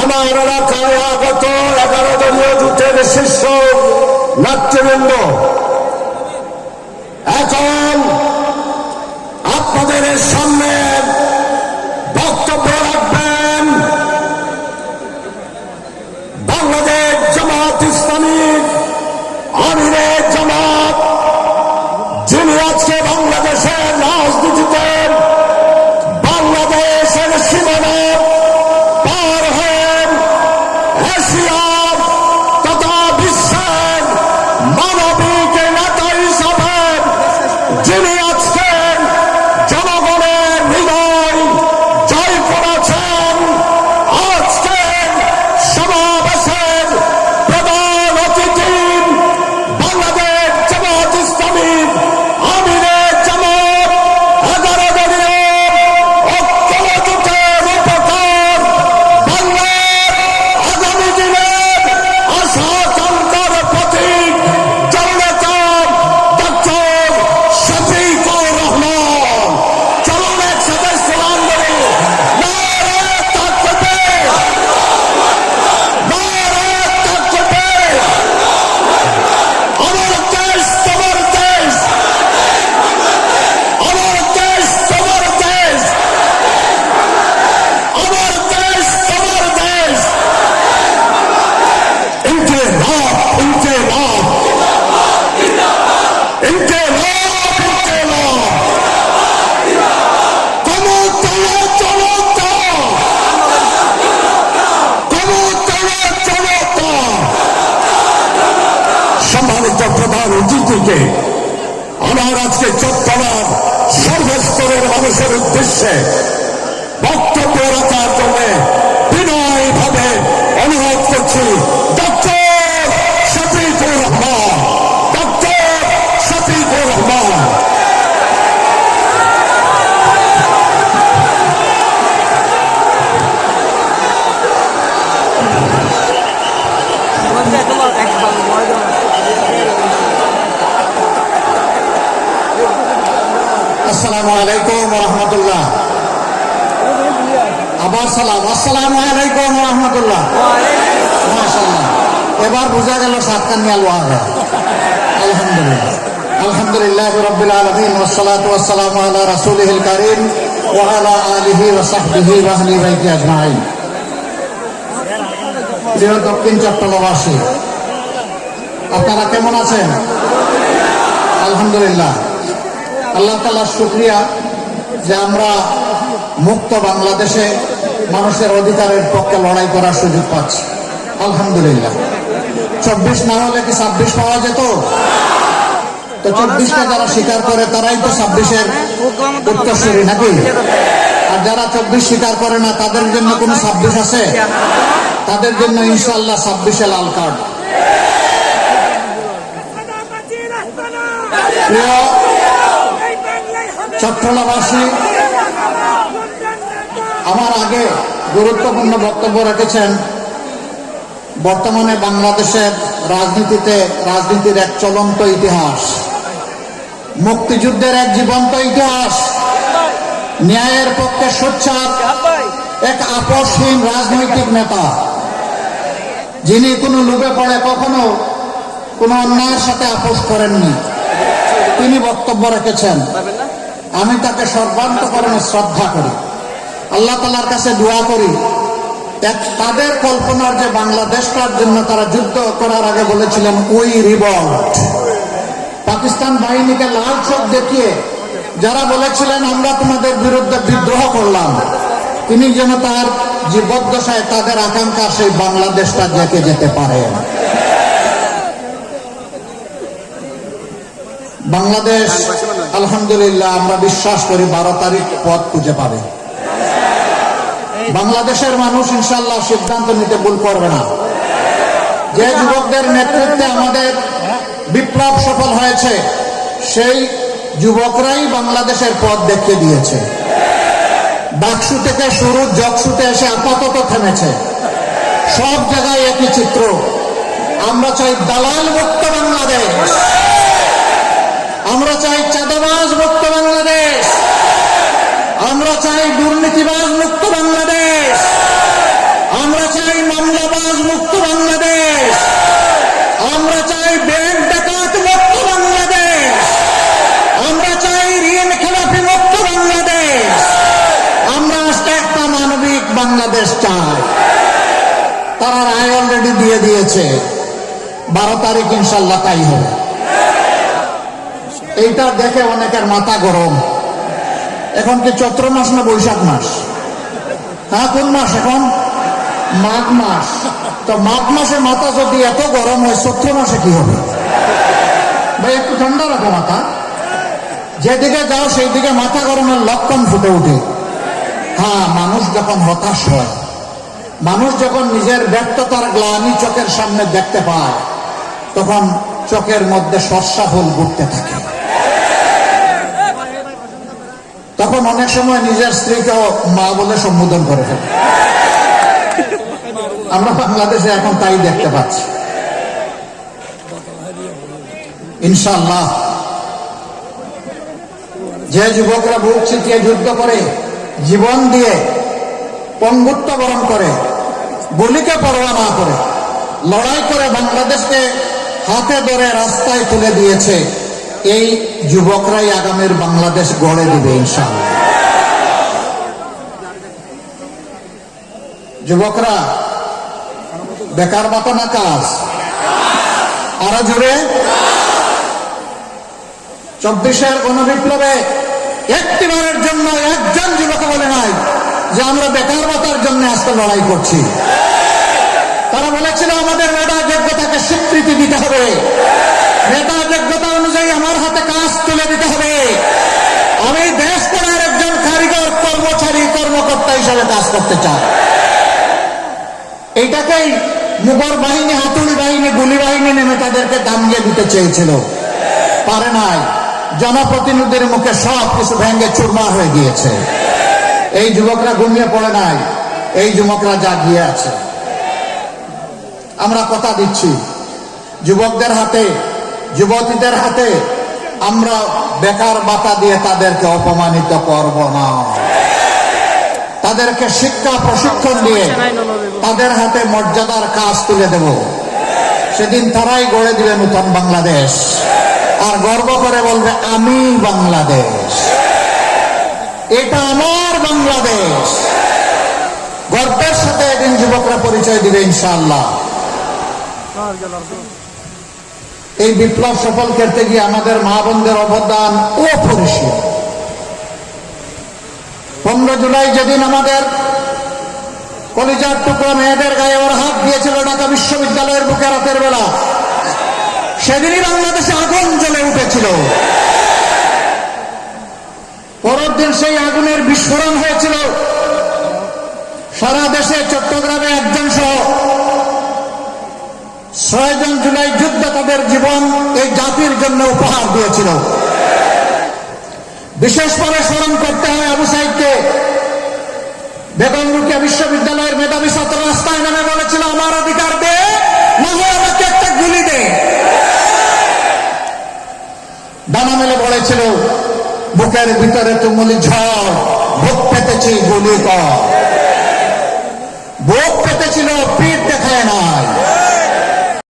আমার এলাকায় আগত 11 দলীয় জোটের শীর্ষ নেতৃবৃন্দ এখন আপনাদের সামনে বক্তব্য রাখবেন বাংলাদেশ জামাত ইসলামী আমিরে জামাত, যিনি আজকে বাংলাদেশের রাজনীতিতে বাংলাদেশের সীমানা পার হয়ে এশিয়া তথা বিশ্বের মানবিক নেতা হিসাবে যিনি আজকে জনগণের হৃদয় জয় করেছেন, আজকে সমাবেশের প্রধান অতিথি বাংলাদেশ জামাত ইসলামী আমিরে জামাত 11 দলীয় ঐক্য জোটের উপকার বাংলার আগামী দিনের আশা আকাঙ্ক্ষার প্রতীক জননেতা ডক্টর শফিকুর রহমান। চলুন একসাথে সালাম করি। নারে তাকবীর, নারে তাকবীর। আমার দেশ তোমার দেশ, আমার দেশ তোমার দেশ, আমার দেশ তোমার দেশ। ইনকিলাব, ইনকিলাব, ইনকিলাব, ইনকিলাব। ক্ষমতায় জনতা, ক্ষমতায় জনতা। সম্মানিত প্রধান অতিথিকে আমার আজকে চট্টগ্রাম সর্বস্তরের মানুষের উদ্দেশ্যে বক্তব্য রাখার জন্য বিনয়ভাবে অনুরোধ করছি ডক্টর শফিকুর রহমান, ডক্টর শফিকুর রহমান। আসসালামু আলাইকুম রহমতুল্লাহ। আবার সালাম। আসসালামু আলাইকুম রহমতুল্লাহ। মাশাআল্লাহ, এবার বোঝা গেল সাতকান নিয়ে লোয়া হয়। আলহামদুলিল্লাহ, আলহামদুলিল্লাহ রাব্বিল আলামিন ওয়াসসালাতু ওয়াসসালামু আলা রাসূলিহিল কারীম ওয়া আলা আলিহি ওয়া সাহবিহি ওয়া আহলি বাইতি আজমাইন। প্রিয় দক্ষিণ চট্টগ্রামবাসী, আপনারা কেমন আছেন? আলহামদুলিল্লাহ, আল্লাহ তাআলার শুকরিয়া যে আমরা মুক্ত বাংলাদেশে মানুষের অধিকারের পক্ষে লড়াই করার সুযোগ পাচ্ছি। আলহামদুলিল্লাহ। 24 না হলে কি 26 পাওয়া যেত? তো 24কে যারা স্বীকার করে তারাই তো 26-এর উত্তরসূরি নাকি? আর যারা 24 স্বীকার করে না তাদের জন্য কোনো 26 আছে? তাদের জন্য ইনশাআল্লাহ 26-এ লাল কার্ড। প্রিয় চট্টগ্রামবাসী, আমার আগে গুরুত্বপূর্ণ বক্তব্য রেখেছেন বর্তমানে বাংলাদেশের রাজনীতির এক চলন্ত ইতিহাস, মুক্তিযুদ্ধের এক জীবন্ত ইতিহাস, ন্যায়ের পক্ষে সোচ্চার এক আপোষহীন রাজনৈতিক নেতা, যিনি কোনো লোভে পড়ে কখনো কোনো অন্যায়ের সাথে আপোষ করেননি। তিনি বক্তব্য রেখেছেন, আমি তাকে সর্বান্তকরণে শ্রদ্ধা করি। আল্লাহ তাআলার কাছে দোয়া করি তাদের কল্পনার যে বাংলাদেশটার জন্য তারা যুদ্ধ করার আগে বলেছিলেন উই রিভল্ট, পাকিস্তান বাহিনীকে লাল চোখ দেখিয়ে যারা বলেছিলেন আমরা তোমাদের বিরুদ্ধে বিদ্রোহ করলাম, তিনি যেন তার জীবদ্দশায় তাদের আকাঙ্ক্ষা সেই বাংলাদেশটা দেখে যেতে পারেন। বাংলাদেশ আলহামদুলিল্লাহ আমরা বিশ্বাস করি 12 তারিখ পথ খুঁজে পাবে। বাংলাদেশের মানুষ ইনশাআল্লাহ সিদ্ধান্ত নিতে ভুল করবে না। যে যুবকদের নেতৃত্বে আমাদের বিপ্লব সফল হয়েছে সেই যুবকরাই বাংলাদেশের পথ দেখিয়ে দিয়েছে। ডাকসু থেকে শুরু জকসুতে এসে আপাতত থেমেছে। সব জায়গায় একই চিত্র। আমরা চাই দালাল মুক্ত বাংলাদেশ, আমরা চাই চাঁদাবাজ মুক্ত বাংলাদেশ, আমরা চাই দুর্নীতিবাজ মুক্ত বাংলাদেশ, আমরা চাই দিয়ে দিয়েছে, 12 তারিখ ইনশাল্লাহ তাই হবে। এইটা দেখে অনেকের মাথা গরম। এখন কি চৈত্র মাস না বৈশাখ মাস? হ্যাঁ, কোন মাস এখন? মাঘ মাস। তো মাঘ মাসে মাথা যদি এত গরম হয়, চৈত্র মাসে কি হবে? ভাই একটু ঠান্ডা রাখো মাথা। যেদিকে যাও সেই দিকে মাথা গরমের লক্ষণ ফুটে উঠে। হ্যাঁ, মানুষ যখন হতাশ হয়, মানুষ যখন নিজের ব্যর্থতার গ্লানি চোখের সামনে দেখতে পায়, তখন চোখের মধ্যে সর্ষা ফুল ঘুরতে থাকে। তখন অনেক সময় নিজের স্ত্রীকেও মা বলে সম্বোধন করে ফেলে। আমরা বাংলাদেশে এখন তাই দেখতে পাচ্ছি। ইনশাআল্লাহ যে যুবকরা বুক চিতিয়ে যুদ্ধ করে, জীবন দিয়ে পঙ্গুত্ব বরণ করে, গুলিকে পরোয়া না করে লড়াই করে বাংলাদেশকে হাতে ধরে রাস্তায় তুলে দিয়েছে, এই যুবকরাই আগামীর বাংলাদেশ গড়ে দিবে ইনশাআল্লাহ। যুবকরা, বেকার ভাতা না কাজ? আরো জোরে। 24-এর গণবিপ্লবে একটিবারের জন্য একজন যুবক বলে নাই যে আমরা বেকার ভাতার জন্য আজকে লড়াই করছি। তারা বলেছিল আমাদের মেধা যোগ্যতাকে স্বীকৃতি দিতে হবে, মেধা যোগ্যতা অনুযায়ী আমার হাতে কাজ তুলে দিতে হবে, আমি দেশ গড়ার একজন কারিগর, কর্মচারী, কর্মকর্তা হিসাবে কাজ করতে চাই। এইটাকেই মুগল বাহিনী, হাতুড়ি বাহিনী, গুলি বাহিনী নেমে তাদেরকে দামিয়ে দিতে চেয়েছিল, পারে নাই। জনপ্রতিনিধির মুখে সব কিছু ভেঙে চুরমার হয়ে গিয়েছে। এই যুবকরা ঘুমিয়ে পড়ে নাই, এই যুবকরা জাগিয়ে আছে। আমরা কথা দিচ্ছি, যুবকদের হাতে, যুবতীদের হাতে আমরা বেকার ভাতা দিয়ে তাদেরকে অপমানিত করব না। তাদেরকে শিক্ষা প্রশিক্ষণ দিয়ে তাদের হাতে মর্যাদার কাজ তুলে দেব। সেদিন তারাই গড়ে দিবে নতুন বাংলাদেশ, আর গর্ব করে বলবে আমি বাংলাদেশ, এটা আমার বাংলাদেশ। গর্বের সাথে একদিন যুবকরা পরিচয় দিবে ইনশাআল্লাহ। এই বিপ্লব সফল করতে গিয়ে আমাদের মা বোনদের অবদান অপরিসীম। 15 জুলাই যেদিন আমাদের কলিজার টুকরো মেয়েদের গায়ে ওর হাত দিয়েছিল ঢাকা বিশ্ববিদ্যালয়ের বুকে রাতের বেলা, সেদিনই বাংলাদেশে আগুন জ্বলে উঠেছিল। পরের দিন সেই আগুনের বিস্ফোরণ হয়েছিল সারা দেশে। চট্টগ্রামে একজন সহ 6 জন জুলাই যুদ্ধ তাদের জীবন এই জাতির জন্য উপহার দিয়েছিল। বিশেষ করে স্মরণ করতে হয় আবু সাইদকে। বেগম রোকেয়া বিশ্ববিদ্যালয়ের মেধাবী ছাত্র রাস্তায় নেমে বলেছিল আমার অধিকার দে, না হয় আমাকে একটা গুলি দে। ডানা মেলে বলেছিল বুকের ভিতরে তুমুলি ঝড়, বুক পেতেছি গুলি কর। বুক পেতেছিল, পিঠ দেখায় নাই।